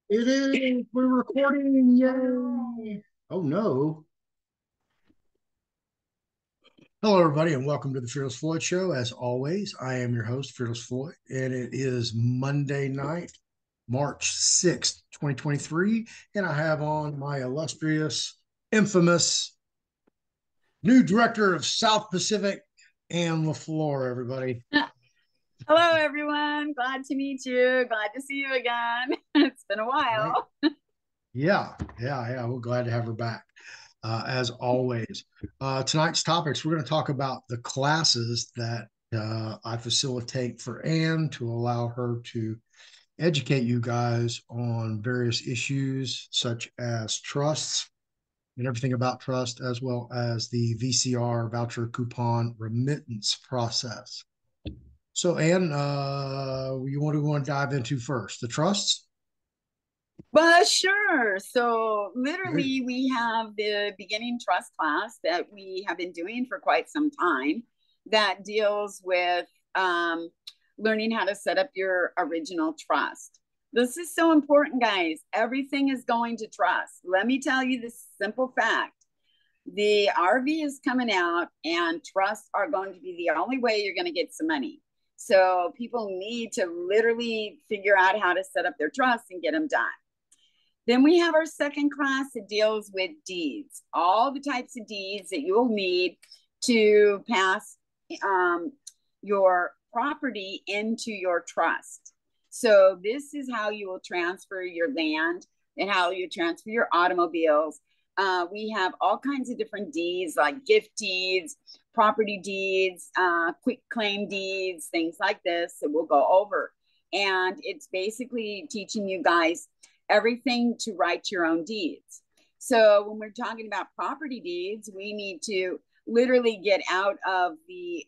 It is. We're recording. Yay. Oh, no. Hello, everybody, and welcome to the Fearless Floyd Show. As always, I am your host, Fearless Floyd, and it is Monday night, March 6th, 2023. And I have on my illustrious, infamous new director of South Pacific, Ann LaFleur, everybody. Hello, everyone. Glad to meet you. Glad to see you again. It's been a Right? while. Yeah. We're glad to have her back. As always. Tonight's topics, we're going to talk about the classes that I facilitate for Anne to allow her to educate you guys on various issues such as trusts and everything about trust, as well as the VCR voucher coupon remittance process. So, Anne, what do you want to dive into first? The trusts? But sure. So, Great. literally, we have the beginning trust class that we have been doing for quite some time that deals with learning how to set up your original trust. This is so important, guys. Everything is going to trust. Let me tell you this simple fact. The RV is coming out, and trusts are going to be the only way you're going to get some money. So people need to literally figure out how to set up their trusts and get them done. Then we have our second class that deals with deeds, all the types of deeds that you'll need to pass um, your property into your trust. So this is how you will transfer your land and how you transfer your automobiles. We have all kinds of different deeds like gift deeds, property deeds, quick claim deeds, things like this that we'll go over. And it's basically teaching you guys everything to write your own deeds. So when we're talking about property deeds, we need to literally get out of the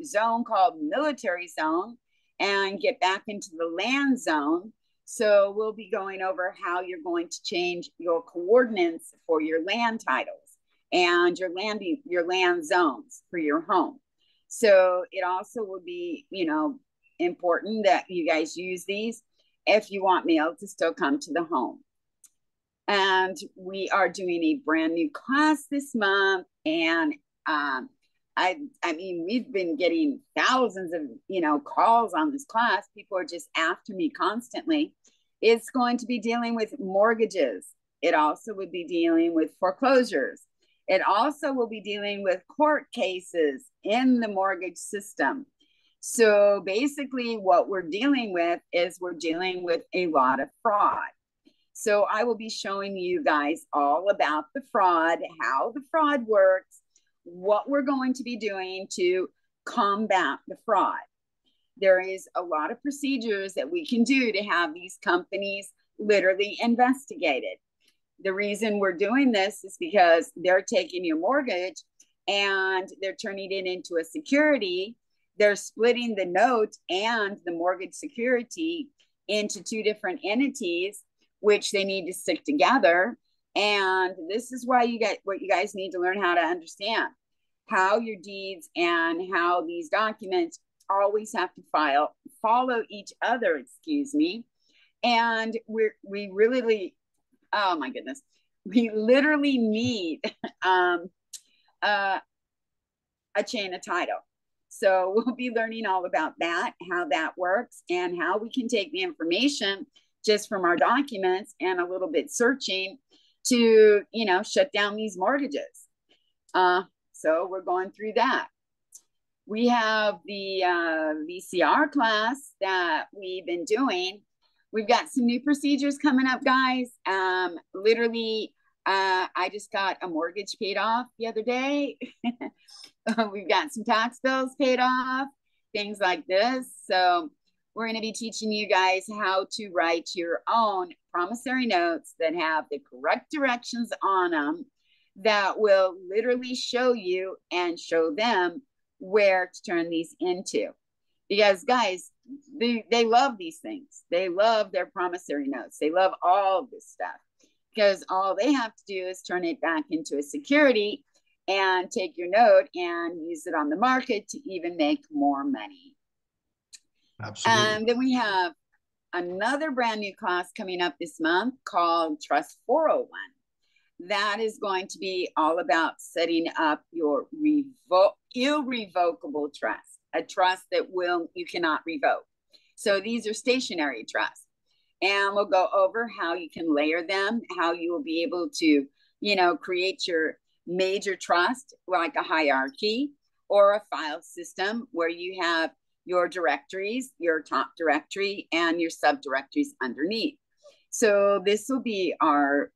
zone called military zone and get back into the land zone. So we'll be going over how you're going to change your coordinates for your land titles and your land zones for your home. So it also will be, important that you guys use these if you want mail to still come to the home. And we are doing a brand new class this month, and I mean, we've been getting thousands of calls on this class. People are just after me constantly. It's going to be dealing with mortgages. It also would be dealing with foreclosures. It also will be dealing with court cases in the mortgage system. So basically, what we're dealing with is we're dealing with a lot of fraud. So I will be showing you guys all about the fraud, how the fraud works, what we're going to be doing to combat the fraud. There is a lot of procedures that we can do to have these companies literally investigated. The reason we're doing this is because they're taking your mortgage and they're turning it into a security. They're splitting the note and the mortgage security into two different entities, which they need to stick together. And this is why what you guys need to learn how to understand how your deeds and how these documents always have to follow each other, excuse me. And we really, oh my goodness, we literally need um, uh, a chain of title. So we'll be learning all about that, how that works, and how we can take the information just from our documents and a little bit searching to, shut down these mortgages. So we're going through that. We have the VCR class that we've been doing. We've got some new procedures coming up, guys. Literally, I just got a mortgage paid off the other day. We've got some tax bills paid off, things like this. So we're going to be teaching you guys how to write your own promissory notes that have the correct directions on them that will literally show you and show them where to turn these into. Because, guys, they love these things. They love their promissory notes. They love all of this stuff because all they have to do is turn it back into a security and take your note and use it on the market to even make more money. Absolutely. Then we have another brand new class coming up this month called Trust 401. That is going to be all about setting up your irrevocable trust, a trust that you cannot revoke. So these are stationary trusts. And we'll go over how you can layer them, how you will be able to, create your major trust like a hierarchy or a file system where you have your directories, your top directory, and your subdirectories underneath. So this will be our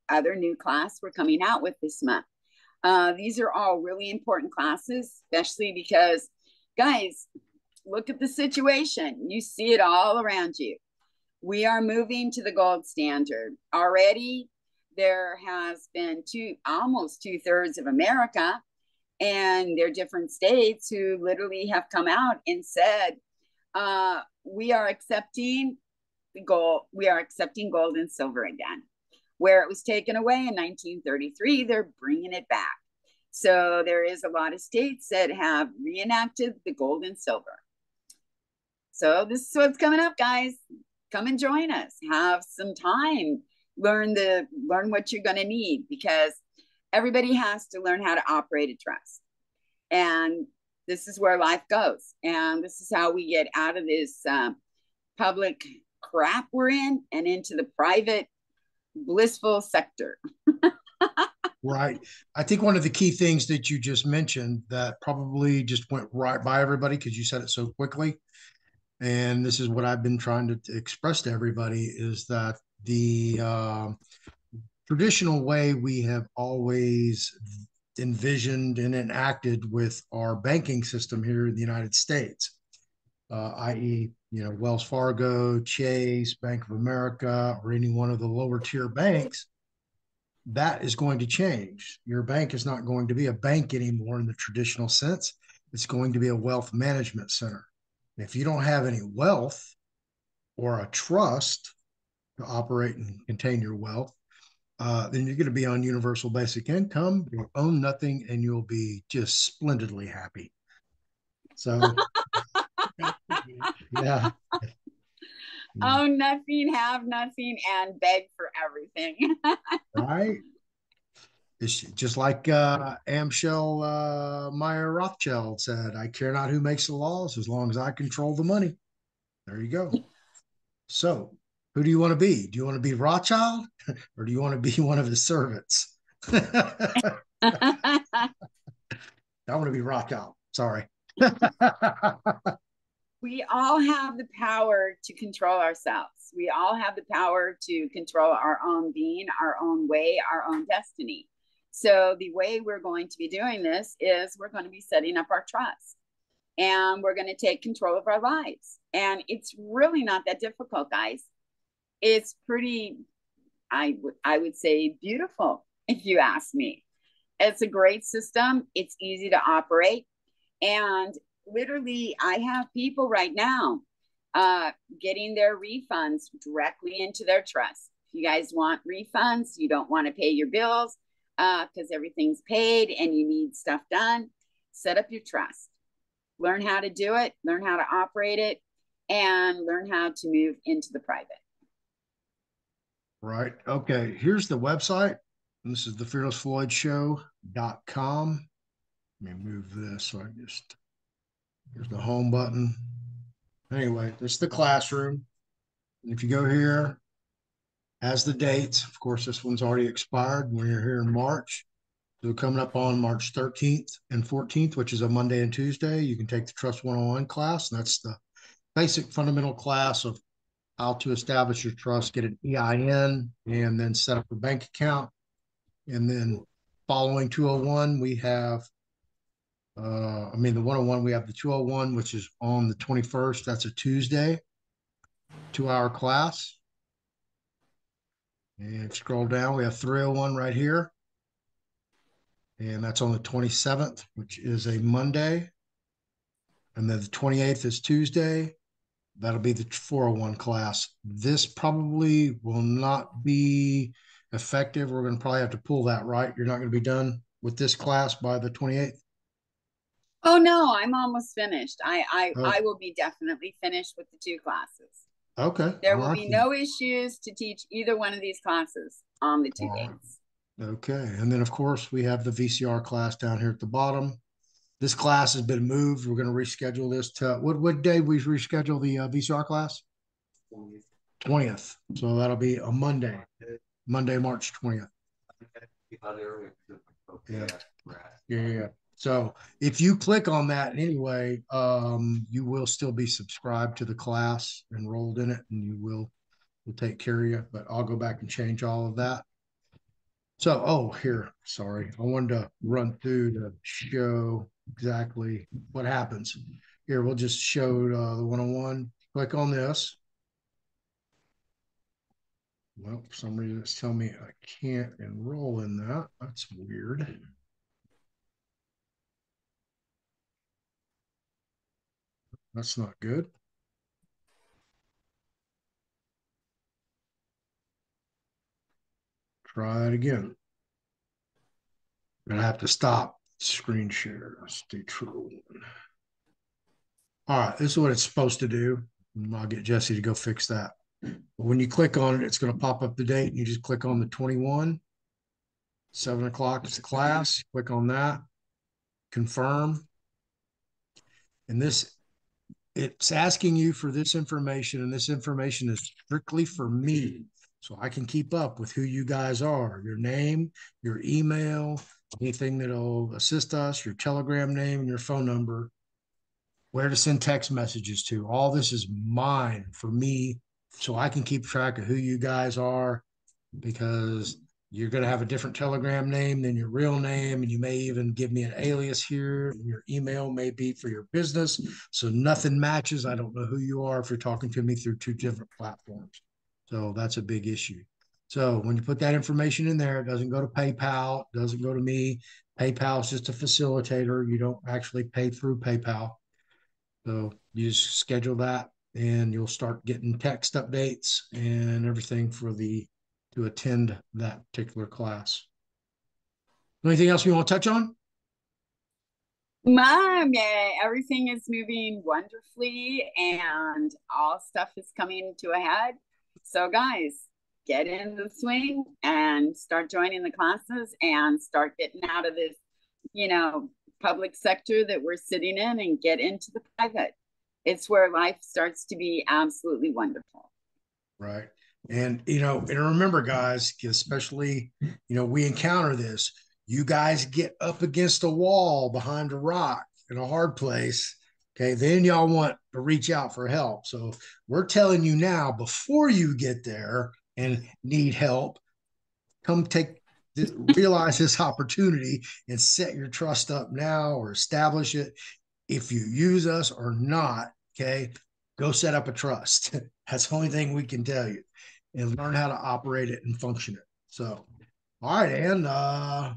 other new class we're coming out with this month. These are all really important classes, especially because, guys, look at the situation. You see it all around you. We are moving to the gold standard. Already, there has been almost 2/3 of America and their different states who literally have come out and said, we are accepting gold. We are accepting gold and silver again. Where it was taken away in 1933, they're bringing it back. So there is a lot of states that have reenacted the gold and silver. So this is what's coming up, guys. Come and join us. Have some time. Learn what you're going to need, because everybody has to learn how to operate a trust. And this is where life goes. And this is how we get out of this public crap we're in and into the private blissful sector. Right. I think one of the key things that you just mentioned that probably just went right by everybody because you said it so quickly, and this is what I've been trying to express to everybody, is that the traditional way we have always envisioned and enacted with our banking system here in the United States, i.e., Wells Fargo, Chase, Bank of America, or any one of the lower tier banks, that is going to change. Your bank is not going to be a bank anymore in the traditional sense. It's going to be a wealth management center. And if you don't have any wealth or a trust to operate and contain your wealth, then you're going to be on universal basic income. You'll own nothing, and you'll be just splendidly happy. So, yeah. Own nothing, have nothing, and beg for everything. Right. It's just like Amschel Meyer Rothschild said, I care not who makes the laws as long as I control the money. There you go. So, who do you want to be? Do you want to be Rothschild or do you want to be one of his servants? I want to be Rothschild. Sorry. We all have the power to control ourselves. We all have the power to control our own being, our own way, our own destiny. So the way we're going to be doing this is we're going to be setting up our trust, and we're going to take control of our lives. And it's really not that difficult, guys. It's pretty, I would say, beautiful, if you ask me. It's a great system. It's easy to operate. And literally, I have people right now getting their refunds directly into their trust. If you guys want refunds, you don't want to pay your bills because everything's paid and you need stuff done, set up your trust. Learn how to do it, learn how to operate it, and learn how to move into the private. Right. Okay. Here's the website. This is the fearlessfloydshow.com. Let me move this. So here's the home button. Anyway, this is the classroom. And if you go here, has the dates. Of course, this one's already expired when you're here in March. So coming up on March 13th and 14th, which is a Monday and Tuesday, you can take the Trust 101 class. And that's the basic fundamental class of how to establish your trust, get an EIN, and then set up a bank account. And then following 201, we have, the 101, we have the 201, which is on the 21st. That's a Tuesday, 2-hour class. And scroll down, we have 301 right here. And that's on the 27th, which is a Monday. And then the 28th is Tuesday. That'll be the 401 class. This probably will not be effective. We're going to probably have to pull that, right? You're not going to be done with this class by the 28th? Oh, no, I'm almost finished. I will be definitely finished with the 2 classes. Okay. There All will right. be no issues to teach either one of these classes on the two All right. days. Okay. And then, of course, we have the VCR class down here at the bottom. This class has been moved. We're going to reschedule this to what day we reschedule the VCR class? 20th. So that'll be a Monday, March 20th. Yeah. Yeah. So if you click on that anyway, you will still be subscribed to the class, enrolled in it, and we'll take care of you. But I'll go back and change all of that. So, oh, here, sorry. I wanted to run through to show exactly what happens. Here, we'll just show the one-on-one. Click on this. Well, for some reason, it's telling me I can't enroll in that. That's weird. That's not good. Try it again. I'm gonna have to stop screen share. Stay true. All right, this is what it's supposed to do. I'll get Jesse to go fix that. But when you click on it, it's going to pop up the date. And you just click on the 21, 7 o'clock is the class. Click on that, confirm. And this, it's asking you for this information, and this information is strictly for me. So I can keep up with who you guys are, your name, your email, anything that'll assist us, your Telegram name, and your phone number, where to send text messages to. All this is mine for me, so I can keep track of who you guys are, because you're going to have a different Telegram name than your real name. And you may even give me an alias here. And your email may be for your business. So nothing matches. I don't know who you are if you're talking to me through two different platforms. So that's a big issue. So when you put that information in there, it doesn't go to PayPal, it doesn't go to me. PayPal is just a facilitator. You don't actually pay through PayPal. So you just schedule that and you'll start getting text updates and everything to attend that particular class. Anything else we want to touch on? Mom, yeah, everything is moving wonderfully and all stuff is coming to a head. So, guys, get in the swing and start joining the classes and start getting out of this, public sector that we're sitting in and get into the private. It's where life starts to be absolutely wonderful. Right. And remember, guys, especially, we encounter this. You guys get up against a wall behind a rock in a hard place. Okay. Then y'all want to reach out for help. So we're telling you now, before you get there and need help, come realize this opportunity and set your trust up now or establish it. If you use us or not, okay, go set up a trust. That's the only thing we can tell you, and learn how to operate it and function it. So, all right, Ann,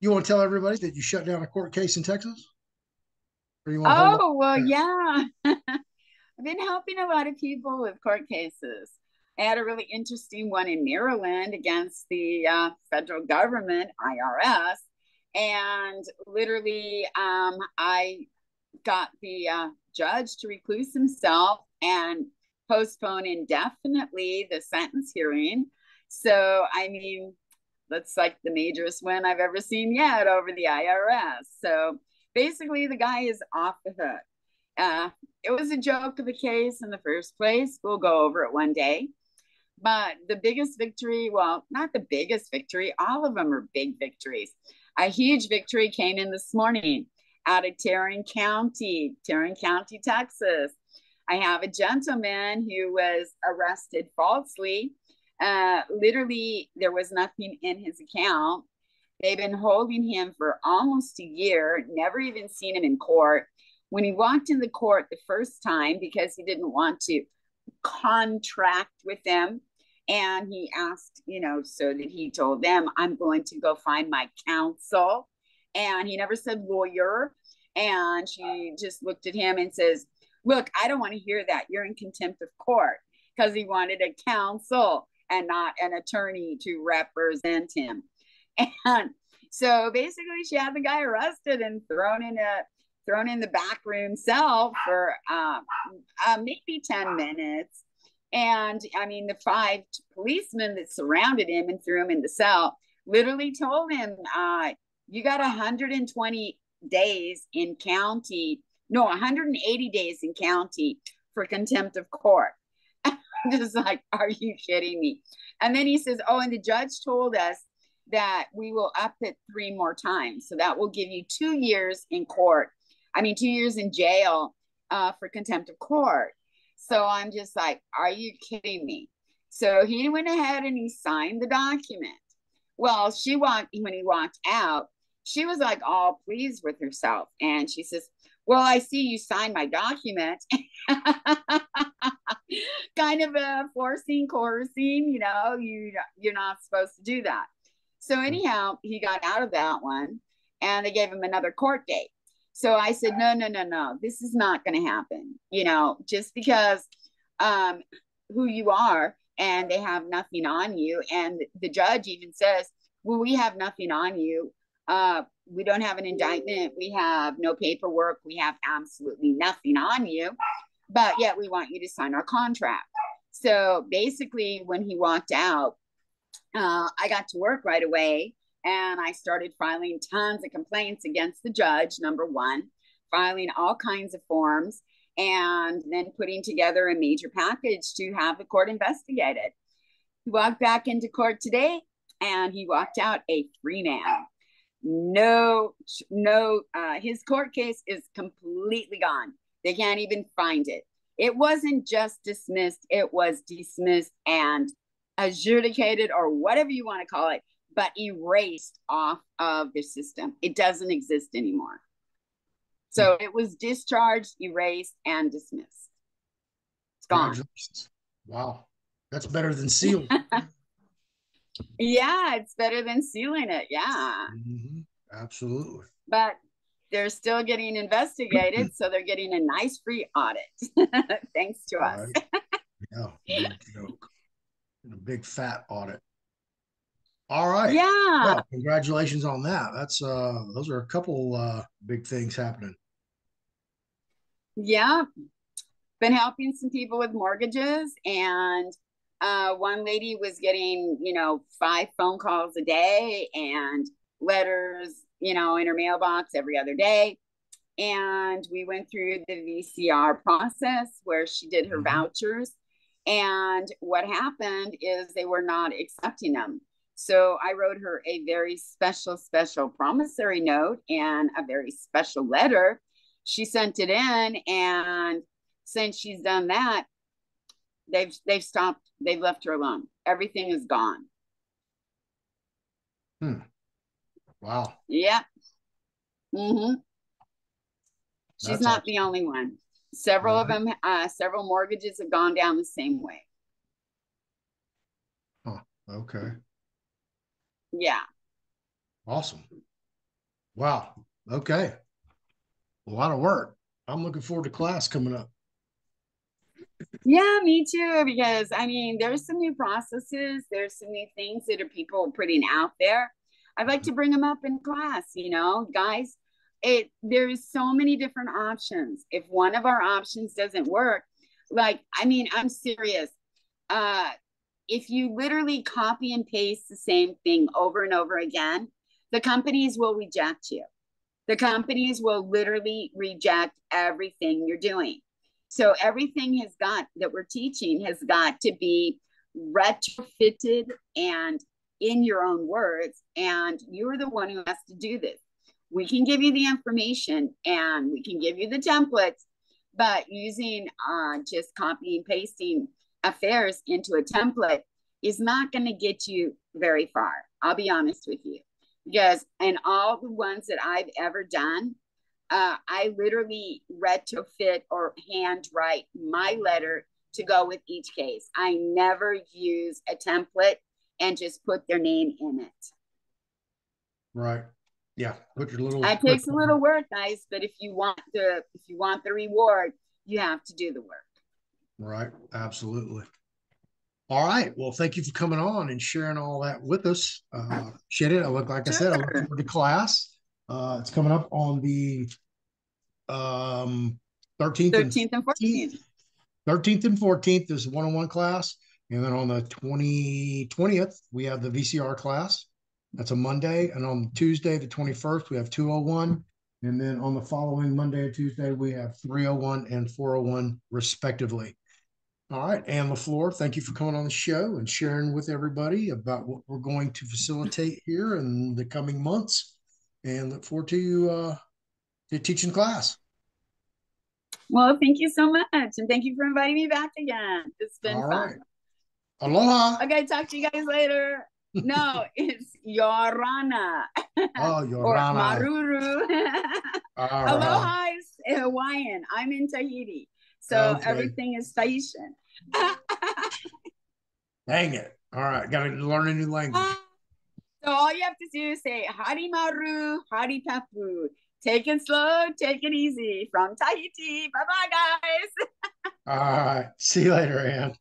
you want to tell everybody that you shut down a court case in Texas? Or you want to hold Oh, well, on? yeah. I've been helping a lot of people with court cases. I had a really interesting one in Maryland against the federal government, IRS. And literally, I got the judge to recluse himself and postpone indefinitely the sentence hearing. So, I mean, that's like the majorest win I've ever seen yet over the IRS. So basically, the guy is off the hook. It was a joke of a case in the first place. We'll go over it one day. But the biggest victory, well, not the biggest victory, all of them are big victories. A huge victory came in this morning out of Tarrant County, Texas. I have a gentleman who was arrested falsely. Literally, there was nothing in his account. They've been holding him for almost a year, never even seen him in court. When he walked in the court the first time, because he didn't want to contract with them, and he asked, so that he told them, I'm going to go find my counsel. And he never said lawyer. And she just looked at him and says, look, I don't want to hear that. You're in contempt of court, because he wanted a counsel and not an attorney to represent him. And so basically, she had the guy arrested and thrown in thrown in the back room cell for maybe 10 minutes. And I mean, the 5 policemen that surrounded him and threw him in the cell literally told him, you got 120 days in county, no, 180 days in county for contempt of court. I'm just like, are you kidding me? And then he says, oh, and the judge told us that we will up it 3 more times. So that will give you 2 years in court. 2 years in jail for contempt of court. So I'm just like, are you kidding me? So he went ahead and he signed the document. Well, when he walked out, she was like all pleased with herself. And she says, well, I see you signed my document. Kind of coercing, you're not supposed to do that. So anyhow, he got out of that one and they gave him another court date. So I said, no, this is not going to happen. Just because who you are and they have nothing on you. And the judge even says, well, we have nothing on you. We don't have an indictment. We have no paperwork. We have absolutely nothing on you. But yet we want you to sign our contract. So basically, when he walked out, I got to work right away. And I started filing tons of complaints against the judge, number one, filing all kinds of forms, and then putting together a major package to have the court investigated. He walked back into court today, and he walked out a free man. No, his court case is completely gone. They can't even find it. It wasn't just dismissed. It was dismissed and adjudicated, or whatever you want to call it, but erased off of the system. It doesn't exist anymore. So it was discharged, erased, and dismissed. It's gone. Wow. That's better than sealing. Yeah, it's better than sealing it. Yeah. Mm-hmm. Absolutely. But they're still getting investigated, so they're getting a nice free audit. Thanks to us. Yeah, big joke. And a big fat audit. All right. Yeah. Well, congratulations on that. That's those are a couple big things happening. Yeah. Been helping some people with mortgages, and one lady was getting, 5 phone calls a day and letters, in her mailbox every other day. And we went through the VCR process where she did her vouchers. And what happened is they were not accepting them. So I wrote her a very special promissory note and a very special letter. She sent it in, and since she's done that, they've stopped. They've left her alone. Everything is gone. Wow. Yeah. Mm-hmm. She's not awesome. The only one. Several of them, several mortgages have gone down the same way. Oh, okay. Yeah. Awesome. Wow. Okay. A lot of work. I'm looking forward to class coming up. Yeah, me too, because there's some new processes, there's some new things that people are putting out there. I'd like to bring them up in class, guys. There's so many different options. If one of our options doesn't work, I'm serious. If you literally copy and paste the same thing over and over again, the companies will reject you. The companies will literally reject everything you're doing. So everything that we're teaching has got to be retrofitted and in your own words. And you're the one who has to do this. We can give you the information and we can give you the templates, but using just copy and pasting affairs into a template is not going to get you very far. I'll be honest with you, because in all the ones that I've ever done, I literally retrofit or handwrite my letter to go with each case. I never use a template and just put their name in it. Right. Yeah. Put your little. It takes a little work, guys, but if you want the reward, you have to do the work. Right. Absolutely. All right. Well, thank you for coming on and sharing all that with us. Appreciate it. I look forward to class. It's coming up on the 13th and 13th and 14th. 13th and 14th is one-on-one class. And then on the 20th, we have the VCR class. That's a Monday. And on Tuesday, the 21st, we have 201. And then on the following Monday and Tuesday, we have 301 and 401, respectively. All right, Ann LaFleur, thank you for coming on the show and sharing with everybody about what we're going to facilitate here in the coming months. And look forward to teaching class. Well, thank you so much. And thank you for inviting me back again. It's been All fun. right. Aloha. Okay, talk to you guys later. No, it's Yorana. Oh, Or Yorana. Maruru. Aloha is Hawaiian. I'm in Tahiti. So okay. Everything is Tahitian. Dang it. All right. Got to learn a new language. So all you have to do is say, Hari Maru, Hari Tapu. Take it slow, take it easy from Tahiti. Bye-bye, guys. All right. See you later, Ann.